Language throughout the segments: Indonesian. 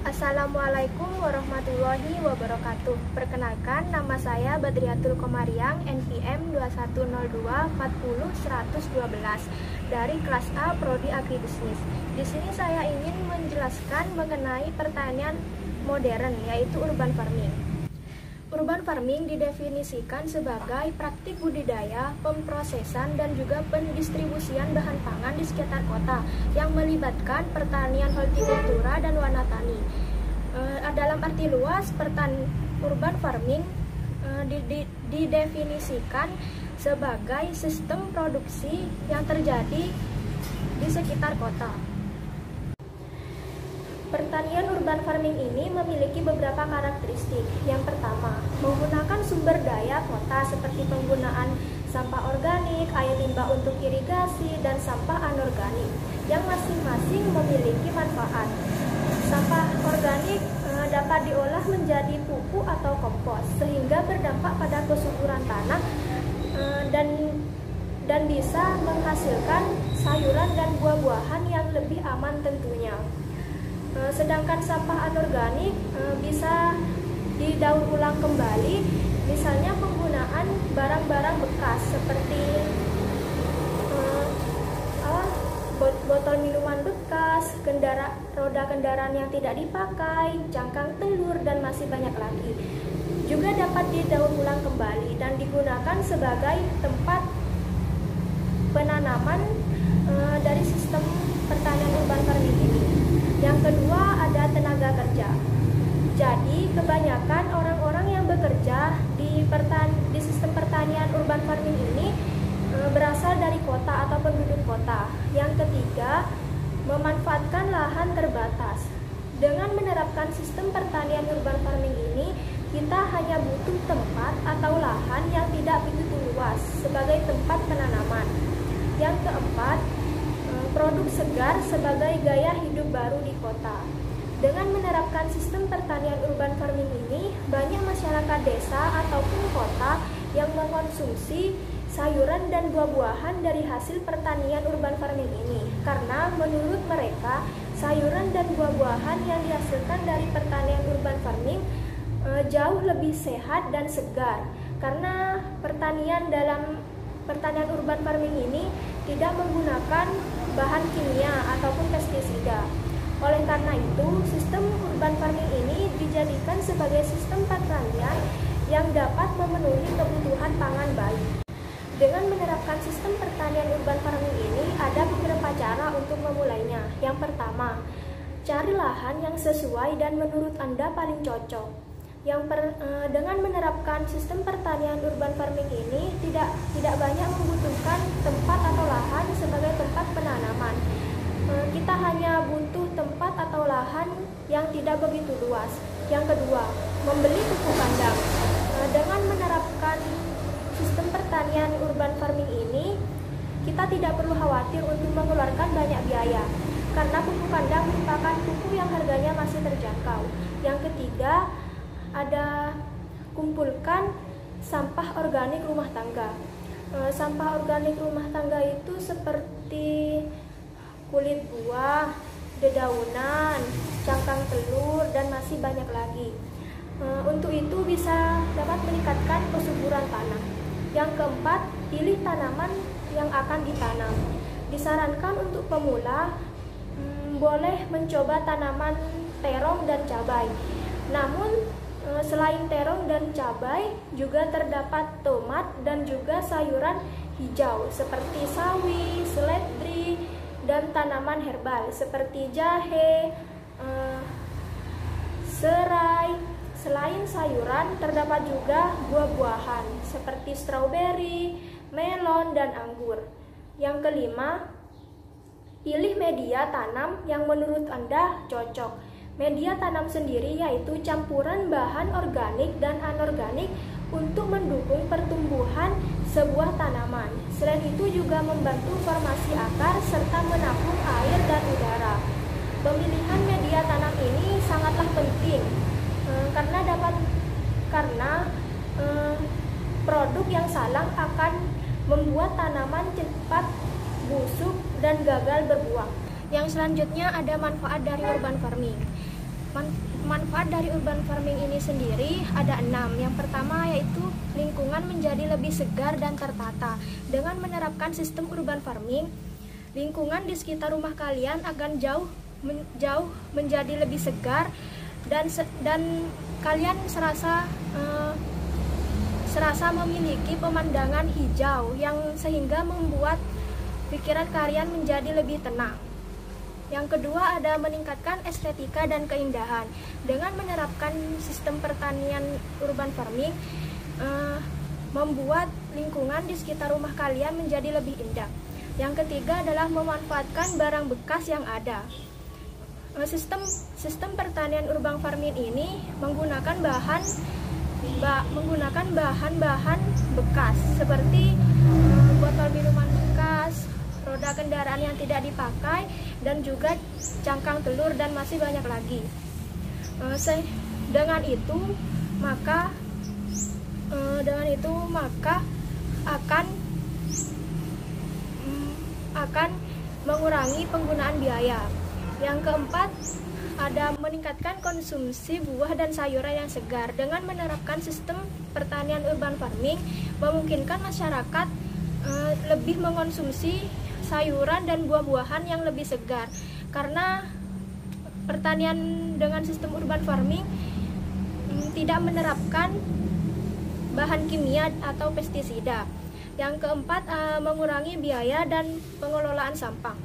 Assalamualaikum warahmatullahi wabarakatuh. Perkenalkan, nama saya Badriatul Komariang, NPM 2102401112 dari kelas A Prodi Agribisnis. Di sini saya ingin menjelaskan mengenai pertanian modern, yaitu urban farming. Urban farming didefinisikan sebagai praktik budidaya, pemprosesan, dan juga pendistribusian bahan pangan di sekitar kota yang melibatkan pertanian hortikultura dan wana tani. Dalam arti luas, urban farming didefinisikan sebagai sistem produksi yang terjadi di sekitar kota. Pertanian urban farming ini memiliki beberapa karakteristik. Yang pertama, menggunakan sumber daya kota seperti penggunaan sampah organik, air limbah untuk irigasi, dan sampah anorganik yang masing-masing memiliki manfaat. Sampah organik dapat diolah menjadi pupuk atau kompos sehingga berdampak pada kesuburan tanah dan bisa menghasilkan sayuran dan buah-buahan yang lebih aman tentunya. Sedangkan sampah anorganik bisa didaur ulang kembali, misalnya penggunaan barang-barang bekas seperti botol minuman bekas, roda kendaraan yang tidak dipakai, cangkang telur, dan masih banyak lagi. Juga dapat didaur ulang kembali dan digunakan sebagai tempat penanaman dari sistem pertanian urban farming ini. Yang kedua, ada tenaga kerja. Jadi, kebanyakan orang-orang yang bekerja di sistem pertanian urban farming ini berasal dari kota atau penduduk kota. Yang ketiga, memanfaatkan lahan terbatas. Dengan menerapkan sistem pertanian urban farming ini, kita hanya butuh tempat atau lahan yang tidak begitu luas sebagai tempat penanaman. Yang keempat, produk segar sebagai gaya hidup baru di kota. Dengan menerapkan sistem pertanian urban farming ini, banyak masyarakat desa ataupun kota yang mengkonsumsi sayuran dan buah-buahan dari hasil pertanian urban farming ini. Karena menurut mereka, sayuran dan buah-buahan yang dihasilkan dari pertanian urban farming jauh lebih sehat dan segar. Karena pertanian urban farming ini tidak menggunakan bahan kimia ataupun pestisida. Oleh karena itu, sistem urban farming ini dijadikan sebagai sistem pertanian yang dapat memenuhi kebutuhan pangan baik. Dengan menerapkan sistem pertanian urban farming ini, ada beberapa cara untuk memulainya. Yang pertama, cari lahan yang sesuai dan menurut Anda paling cocok. Dengan menerapkan sistem pertanian urban farming ini tidak banyak membutuhkan tempat atau lahan sebagai tempat penanaman. Kita hanya butuh tempat atau lahan yang tidak begitu luas. Yang kedua, membeli pupuk kandang. Dengan menerapkan sistem pertanian urban farming ini, kita tidak perlu khawatir untuk mengeluarkan banyak biaya karena pupuk kandang merupakan pupuk yang harganya masih terjangkau. Yang ketiga, ada kumpulkan sampah organik rumah tangga. Sampah organik rumah tangga itu seperti kulit buah, dedaunan, cangkang telur, dan masih banyak lagi. Untuk itu dapat meningkatkan kesuburan tanah. Yang keempat, pilih tanaman yang akan ditanam. Disarankan untuk pemula boleh mencoba tanaman terong dan cabai. Namun selain terong dan cabai, juga terdapat tomat dan juga sayuran hijau seperti sawi, seledri, dan tanaman herbal seperti jahe, serai. Selain sayuran, terdapat juga buah-buahan seperti stroberi, melon, dan anggur. Yang kelima, pilih media tanam yang menurut Anda cocok. Media tanam sendiri yaitu campuran bahan organik dan anorganik untuk mendukung pertumbuhan sebuah tanaman. Selain itu juga membantu formasi akar serta menampung air dan udara. Pemilihan media tanam ini sangatlah penting karena produk yang salah akan membuat tanaman cepat busuk dan gagal berbuah. Yang selanjutnya ada manfaat dari urban farming. dari urban farming ini sendiri ada 6. Yang pertama yaitu lingkungan menjadi lebih segar dan tertata. Dengan menerapkan sistem urban farming, lingkungan di sekitar rumah kalian akan jauh menjadi lebih segar dan kalian serasa memiliki pemandangan hijau yang sehingga membuat pikiran kalian menjadi lebih tenang. Yang kedua ada meningkatkan estetika dan keindahan. Dengan menerapkan sistem pertanian urban farming, membuat lingkungan di sekitar rumah kalian menjadi lebih indah. Yang ketiga adalah memanfaatkan barang bekas yang ada. Sistem pertanian urban farming ini menggunakan bahan-bahan bekas seperti botol minuman bekas, roda kendaraan yang tidak dipakai, dan juga cangkang telur dan masih banyak lagi. Dengan itu maka akan mengurangi penggunaan biaya. Yang keempat ada meningkatkan konsumsi buah dan sayuran yang segar. Dengan menerapkan sistem pertanian urban farming, memungkinkan masyarakat lebih mengonsumsi sayuran dan buah-buahan yang lebih segar, karena pertanian dengan sistem urban farming tidak menerapkan bahan kimia atau pestisida. Yang keempat mengurangi biaya dan pengelolaan sampah.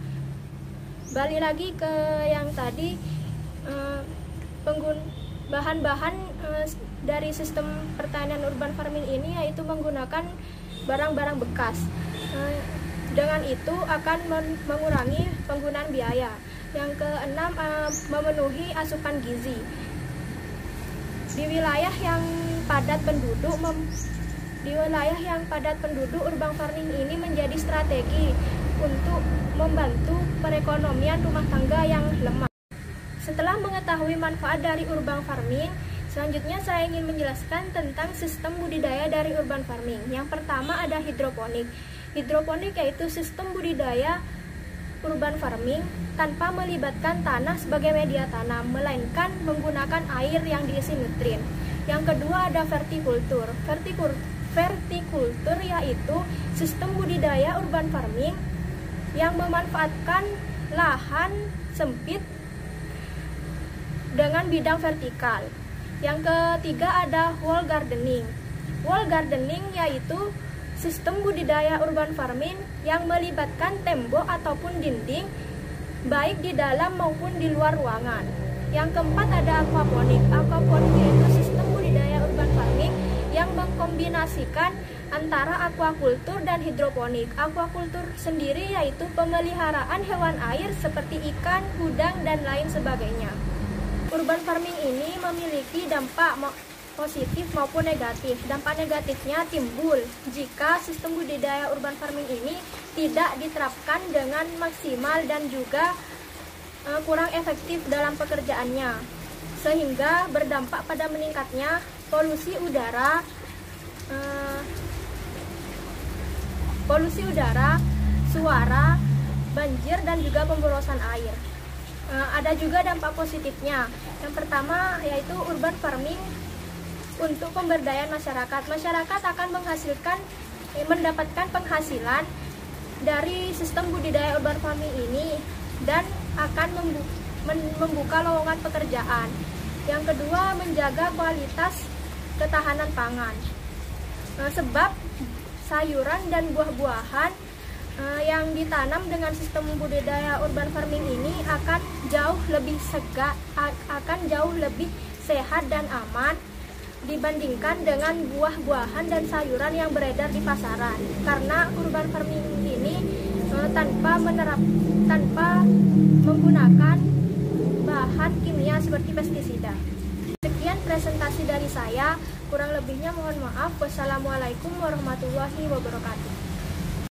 Balik lagi ke yang tadi, bahan-bahan dari sistem pertanian urban farming ini yaitu menggunakan barang-barang bekas. Dengan itu akan mengurangi penggunaan biaya. Yang keenam memenuhi asupan gizi. Di wilayah yang padat penduduk, urban farming ini menjadi strategi untuk membantu perekonomian rumah tangga yang lemah. Setelah mengetahui manfaat dari urban farming, selanjutnya saya ingin menjelaskan tentang sistem budidaya dari urban farming. Yang pertama ada hidroponik. Hidroponik yaitu sistem budidaya urban farming tanpa melibatkan tanah sebagai media tanam, melainkan menggunakan air yang diisi nutrien. Yang kedua ada vertikultur. Vertikultur yaitu sistem budidaya urban farming yang memanfaatkan lahan sempit dengan bidang vertikal. Yang ketiga ada wall gardening. Wall gardening yaitu sistem budidaya urban farming yang melibatkan tembok ataupun dinding, baik di dalam maupun di luar ruangan. Yang keempat ada aquaponik. Aquaponik yaitu sistem budidaya urban farming yang mengkombinasikan antara aquakultur dan hidroponik. Aquakultur sendiri yaitu pemeliharaan hewan air seperti ikan, udang, dan lain sebagainya. Urban farming ini memiliki dampak positif maupun negatif. Dampak negatifnya timbul jika sistem budidaya urban farming ini tidak diterapkan dengan maksimal dan juga kurang efektif dalam pekerjaannya, sehingga berdampak pada meningkatnya polusi udara, suara, banjir, dan juga pemborosan air. Ada juga dampak positifnya. Yang pertama yaitu urban farming untuk pemberdayaan masyarakat. Masyarakat akan mendapatkan penghasilan dari sistem budidaya urban farming ini dan akan membuka lowongan pekerjaan. Yang kedua, menjaga kualitas ketahanan pangan. Sebab sayuran dan buah-buahan yang ditanam dengan sistem budidaya urban farming ini akan jauh lebih sehat dan aman dibandingkan dengan buah-buahan dan sayuran yang beredar di pasaran, karena urban farming ini tanpa menggunakan bahan kimia seperti pestisida. Sekian presentasi dari saya, kurang lebihnya mohon maaf. Wassalamualaikum warahmatullahi wabarakatuh.